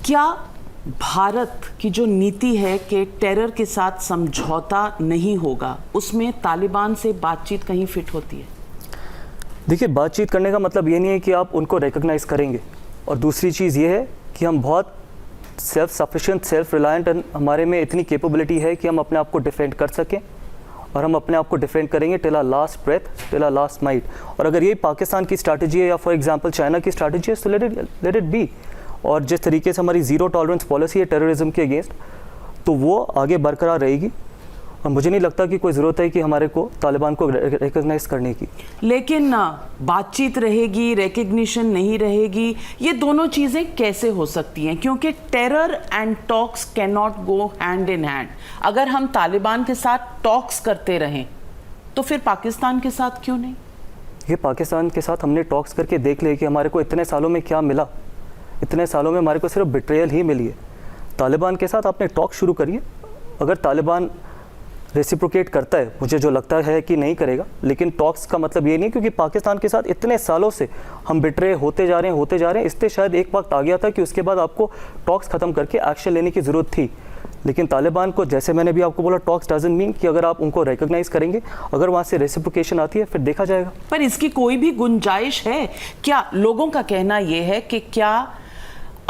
क्या भारत की जो नीति है कि टेरर के साथ समझौता नहीं होगा, उसमें तालिबान से बातचीत कहीं फिट होती है? देखिए, बातचीत करने का मतलब ये नहीं है कि आप उनको रिकॉग्नाइज़ करेंगे, और दूसरी चीज़ ये है कि हम बहुत सेल्फ सफिशिएंट, सेल्फ रिलायंट, हमारे में इतनी कैपेबिलिटी है कि हम अपने आप को डिफेंड कर सकें, और हम अपने आप को डिफेंड करेंगे till our last breath, till our last might. और अगर ये पाकिस्तान की स्ट्रैटेजी है या फॉर एग्जांपल चाइना की स्ट्रैटेजी है, तो लेट इट बी। और जिस तरीके से हमारी ज़ीरो टॉलरेंस पॉलिसी है टेररिज्म के अगेंस्ट, तो वो आगे बरकरार रहेगी, और मुझे नहीं लगता कि कोई ज़रूरत है कि हमारे को तालिबान को रिकॉग्नाइज़ करने की। लेकिन बातचीत रहेगी, रिकग्निशन नहीं रहेगी, ये दोनों चीज़ें कैसे हो सकती हैं? क्योंकि terror and talks can not go hand in hand. अगर हम तालिबान के साथ टॉक्स करते रहें तो फिर पाकिस्तान के साथ क्यों नहीं? ये पाकिस्तान के साथ हमने टॉक्स करके देख लिया कि हमारे को इतने सालों में क्या मिला। इतने सालों में हमारे को सिर्फ बिट्रेयल ही मिली है। तालिबान के साथ आपने टॉक शुरू करिए। अगर तालिबान रेसिप्रोकेट करता है, मुझे जो लगता है कि नहीं करेगा, लेकिन टॉक्स का मतलब ये नहीं, क्योंकि पाकिस्तान के साथ इतने सालों से हम बिट्रे होते जा रहे हैं, इससे शायद एक वक्त आ गया था कि उसके बाद आपको टॉक्स ख़त्म करके एक्शन लेने की ज़रूरत थी। लेकिन तालिबान को, जैसे मैंने भी आपको बोला, टॉक्स डजंट मीन कि अगर आप उनको रिकॉग्नाइज़ करेंगे, अगर वहाँ से रेसिप्रोकेशन आती है फिर देखा जाएगा। पर इसकी कोई भी गुंजाइश है क्या? लोगों का कहना यह है कि क्या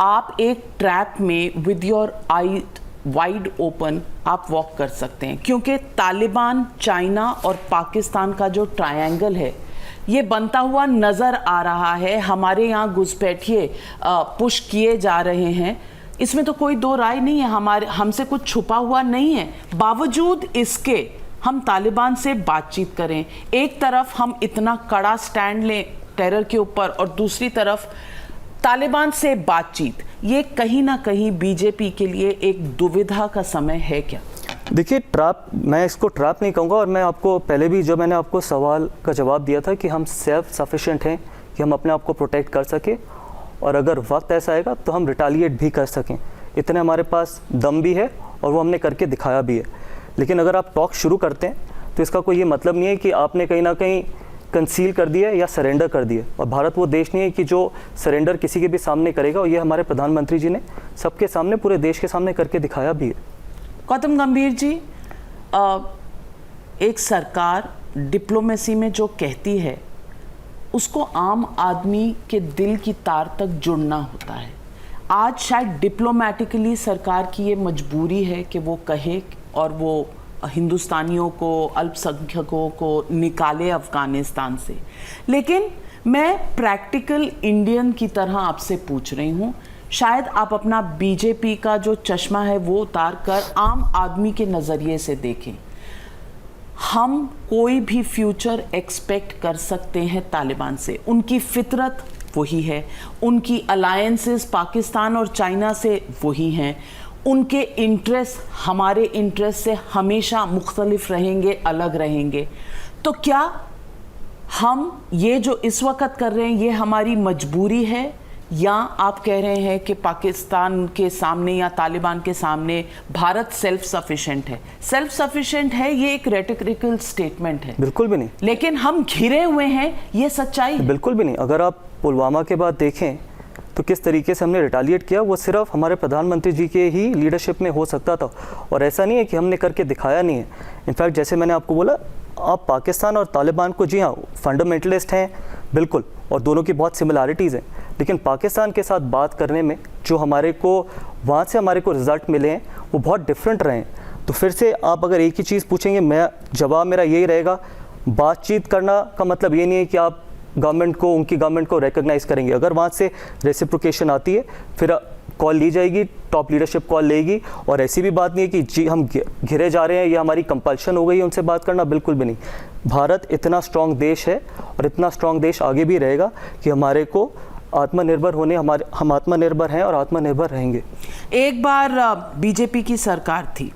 आप एक ट्रैप में with your I wide open आप वॉक कर सकते हैं? क्योंकि तालिबान, चाइना और पाकिस्तान का जो ट्रायंगल है ये बनता हुआ नज़र आ रहा है। हमारे यहाँ घुसपैठिए पुश किए जा रहे हैं, इसमें तो कोई दो राय नहीं है। हमसे कुछ छुपा हुआ नहीं है। बावजूद इसके हम तालिबान से बातचीत करें, एक तरफ हम इतना कड़ा स्टैंड लें टेरर के ऊपर और दूसरी तरफ तालिबान से बातचीत, ये कहीं ना कहीं बीजेपी के लिए एक दुविधा का समय है क्या? देखिए, ट्रैप, मैं इसको ट्रैप नहीं कहूँगा, और मैं आपको पहले भी जो मैंने आपको सवाल का जवाब दिया था कि हम सेल्फ सफिशिएंट हैं कि हम अपने आप को प्रोटेक्ट कर सकें, और अगर वक्त ऐसा आएगा तो हम रिटालिएट भी कर सकें। इतने हमारे पास दम भी है और वो हमने करके दिखाया भी है। लेकिन अगर आप टॉक शुरू करते हैं तो इसका कोई ये मतलब नहीं है कि आपने कहीं ना कहीं कंसील कर दिया या सरेंडर कर दिया। और भारत वो देश नहीं है कि जो सरेंडर किसी के भी सामने करेगा, और ये हमारे प्रधानमंत्री जी ने सबके सामने, पूरे देश के सामने करके दिखाया भी है। गौतम गंभीर जी, एक सरकार डिप्लोमेसी में जो कहती है उसको आम आदमी के दिल की तार तक जुड़ना होता है। आज शायद डिप्लोमेटिकली सरकार की ये मजबूरी है कि वो कहे और वो हिंदुस्तानियों को, अल्पसंख्यकों को निकाले अफगानिस्तान से। लेकिन मैं प्रैक्टिकल इंडियन की तरह आपसे पूछ रही हूँ, शायद आप अपना बीजेपी का जो चश्मा है वो उतार कर आम आदमी के नज़रिए से देखें। हम कोई भी फ्यूचर एक्सपेक्ट कर सकते हैं तालिबान से? उनकी फितरत वही है, उनकी अलायंसेस पाकिस्तान और चाइना से वही हैं, उनके इंटरेस्ट हमारे इंटरेस्ट से हमेशा मुख्तलिफ रहेंगे, अलग रहेंगे। तो क्या हम ये जो इस वक्त कर रहे हैं ये हमारी मजबूरी है, या आप कह रहे हैं कि पाकिस्तान के सामने या तालिबान के सामने भारत सेल्फ सफिशिएंट है? सेल्फ सफिशिएंट है ये एक रेटोरिकल स्टेटमेंट है। बिल्कुल भी नहीं। लेकिन हम घिरे हुए हैं, ये सच्चाई है। बिल्कुल भी नहीं। अगर आप पुलवामा के बाद देखें तो किस तरीके से हमने रिटालिएट किया, वो सिर्फ हमारे प्रधानमंत्री जी के ही लीडरशिप में हो सकता था, और ऐसा नहीं है कि हमने करके दिखाया नहीं है। इनफैक्ट जैसे मैंने आपको बोला, आप पाकिस्तान और तालिबान को, जी हाँ, फंडामेंटलिस्ट हैं बिल्कुल, और दोनों की बहुत सिमिलैरिटीज़ हैं, लेकिन पाकिस्तान के साथ बात करने में जो हमारे को वहाँ से हमारे को रिज़ल्ट मिले हैं वो बहुत डिफरेंट रहे हैं। तो फिर से आप अगर एक ही चीज़ पूछेंगे, मैं जवाब मेरा यही रहेगा, बातचीत करना का मतलब ये नहीं है कि आप गवर्नमेंट को, उनकी गवर्नमेंट को रिकॉग्नाइज़ करेंगे। अगर वहाँ से रेसिप्रोकेशन आती है फिर कॉल ली जाएगी, टॉप लीडरशिप कॉल लेगी, और ऐसी भी बात नहीं है कि जी हम घिरे जा रहे हैं या हमारी कंपल्शन हो गई है उनसे बात करना, बिल्कुल भी नहीं। भारत इतना स्ट्रॉन्ग देश है और इतना स्ट्रॉन्ग देश आगे भी रहेगा कि हमारे को आत्मनिर्भर होने, हम आत्मनिर्भर हैं और आत्मनिर्भर रहेंगे। एक बार बीजेपी की सरकार थी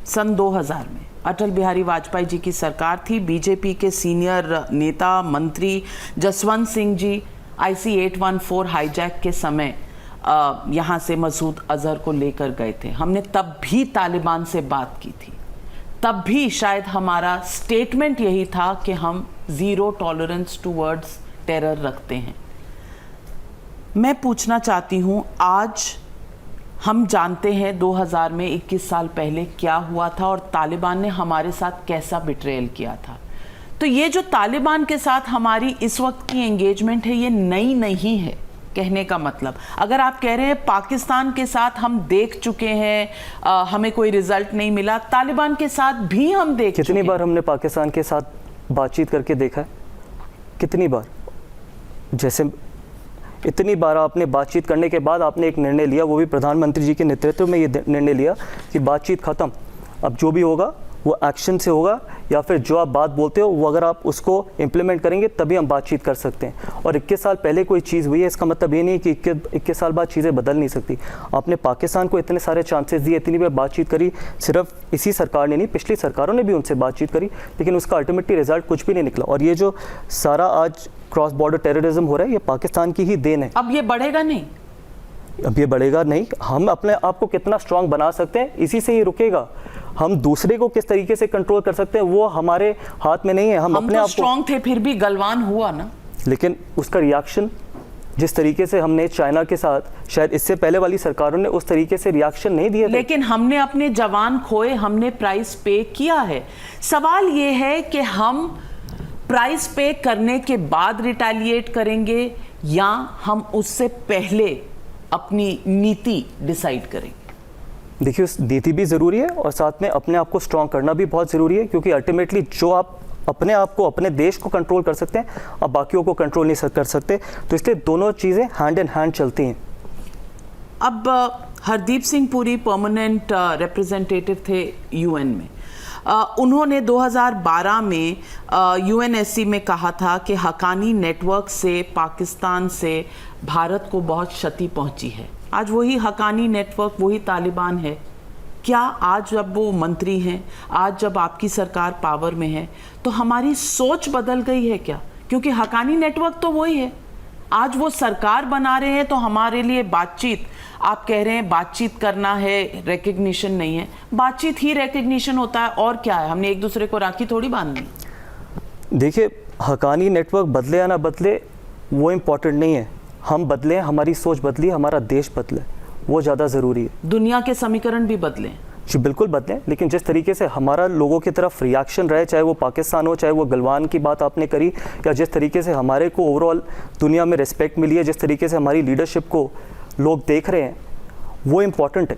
सन 2000 में, अटल बिहारी वाजपेयी जी की सरकार थी। बीजेपी के सीनियर नेता मंत्री जसवंत सिंह जी IC 814 हाईजैक के समय यहाँ से मसूद अजहर को लेकर गए थे। हमने तब भी तालिबान से बात की थी, तब भी शायद हमारा स्टेटमेंट यही था कि हम ज़ीरो टॉलरेंस टूवर्ड्स टेरर रखते हैं। मैं पूछना चाहती हूँ, आज हम जानते हैं 2000 में 21 साल पहले क्या हुआ था और तालिबान ने हमारे साथ कैसा बिट्रेयल किया था। तो ये जो तालिबान के साथ हमारी इस वक्त की एंगेजमेंट है, ये नई नहीं है। कहने का मतलब, अगर आप कह रहे हैं पाकिस्तान के साथ हम देख चुके हैं, हमें कोई रिजल्ट नहीं मिला, तालिबान के साथ भी हम देख चुके हैं। कितनी बार हमने पाकिस्तान के साथ बातचीत करके देखा है? कितनी बार? जैसे इतनी बार आपने बातचीत करने के बाद आपने एक निर्णय लिया, वो भी प्रधानमंत्री जी के नेतृत्व में ये निर्णय लिया कि बातचीत ख़त्म, अब जो भी होगा वो एक्शन से होगा, या फिर जो आप बात बोलते हो वो अगर आप उसको इम्प्लीमेंट करेंगे तभी हम बातचीत कर सकते हैं। और 21 साल पहले कोई चीज़ हुई है, इसका मतलब ये नहीं कि 21 साल बाद चीज़ें बदल नहीं सकती। आपने पाकिस्तान को इतने सारे चांसेस दिए, इतनी बार बातचीत करी, सिर्फ इसी सरकार ने नहीं, पिछली सरकारों ने भी उनसे बातचीत करी, लेकिन उसका अल्टीमेटली रिजल्ट कुछ भी नहीं निकला। और ये जो सारा आज क्रॉस बॉर्डर टेररिज्म हो रहा है, ये पाकिस्तान की ही देन है। अब ये बढ़ेगा नहीं, अब ये बढ़ेगा नहीं। हम अपने आप को कितना स्ट्रांग बना सकते हैं, इसी से ही रुकेगा। हम दूसरे को किस तरीके से कंट्रोल कर सकते हैं वो हमारे हाथ में नहीं है। हम अपने तो आप स्ट्रांग थे, फिर भी गलवान हुआ ना। लेकिन उसका रिएक्शन जिस तरीके से हमने चाइना के साथ, शायद इससे पहले वाली सरकारों ने उस तरीके से रिएक्शन नहीं दिए थे। लेकिन हमने अपने जवान खोए, हमने प्राइस पे किया है। सवाल ये है कि हम प्राइस पे करने के बाद रिटेलिएट करेंगे या हम उससे पहले अपनी नीति डिसाइड करेंगे। देखिए, उस नीति भी ज़रूरी है और साथ में अपने आप को स्ट्रांग करना भी बहुत ज़रूरी है, क्योंकि अल्टीमेटली जो आप अपने आप को, अपने देश को कंट्रोल कर सकते हैं, आप बाकियों को कंट्रोल नहीं कर सकते। तो इसलिए दोनों चीज़ें हैंड इन हैंड चलती हैं। अब हरदीप सिंह पुरी परमानेंट रिप्रेजेंटेटिव थे यूएन में। उन्होंने 2012 में यूएनएससी में कहा था कि हक्कानी नेटवर्क से पाकिस्तान से भारत को बहुत क्षति पहुंची है। आज वही हक्कानी नेटवर्क, वही तालिबान है। क्या आज जब वो मंत्री हैं, आज जब आपकी सरकार पावर में है, तो हमारी सोच बदल गई है क्या? क्योंकि हक्कानी नेटवर्क तो वही है। आज वो सरकार बना रहे हैं तो हमारे लिए बातचीत, आप कह रहे हैं बातचीत करना है, रिकग्निशन नहीं है। बातचीत ही रिकग्निशन होता है, और क्या है? हमने एक दूसरे को राखी थोड़ी बांधनी। देखिए, हक्कानी नेटवर्क बदले या ना बदले वो इम्पोर्टेंट नहीं है। हम बदलें, हमारी सोच बदली, हमारा देश बदले, वो ज़्यादा ज़रूरी है। दुनिया के समीकरण भी बदलें जी बिल्कुल बदलें, लेकिन जिस तरीके से हमारा लोगों की तरफ रिएक्शन रहे, चाहे वो पाकिस्तान हो, चाहे वो गलवान की बात आपने करी, या जिस तरीके से हमारे को ओवरऑल दुनिया में रिस्पेक्ट मिली है, जिस तरीके से हमारी लीडरशिप को लोग देख रहे हैं, वो इम्पॉर्टेंट है।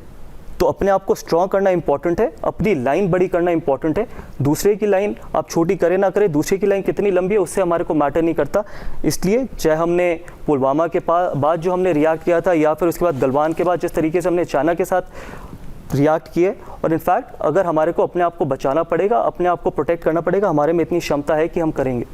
तो अपने आप को स्ट्रॉन्ग करना इंपॉर्टेंट है, अपनी लाइन बड़ी करना इंपॉर्टेंट है। दूसरे की लाइन आप छोटी करें ना करें, दूसरे की लाइन कितनी लंबी है उससे हमारे को मैटर नहीं करता। इसलिए चाहे हमने पुलवामा के बाद जो हमने रिएक्ट किया था, या फिर उसके बाद गलवान के बाद जिस तरीके से हमने चाइना के साथ रिएक्ट किए, और इनफैक्ट अगर हमारे को अपने आप को बचाना पड़ेगा, अपने आप को प्रोटेक्ट करना पड़ेगा, हमारे में इतनी क्षमता है कि हम करेंगे।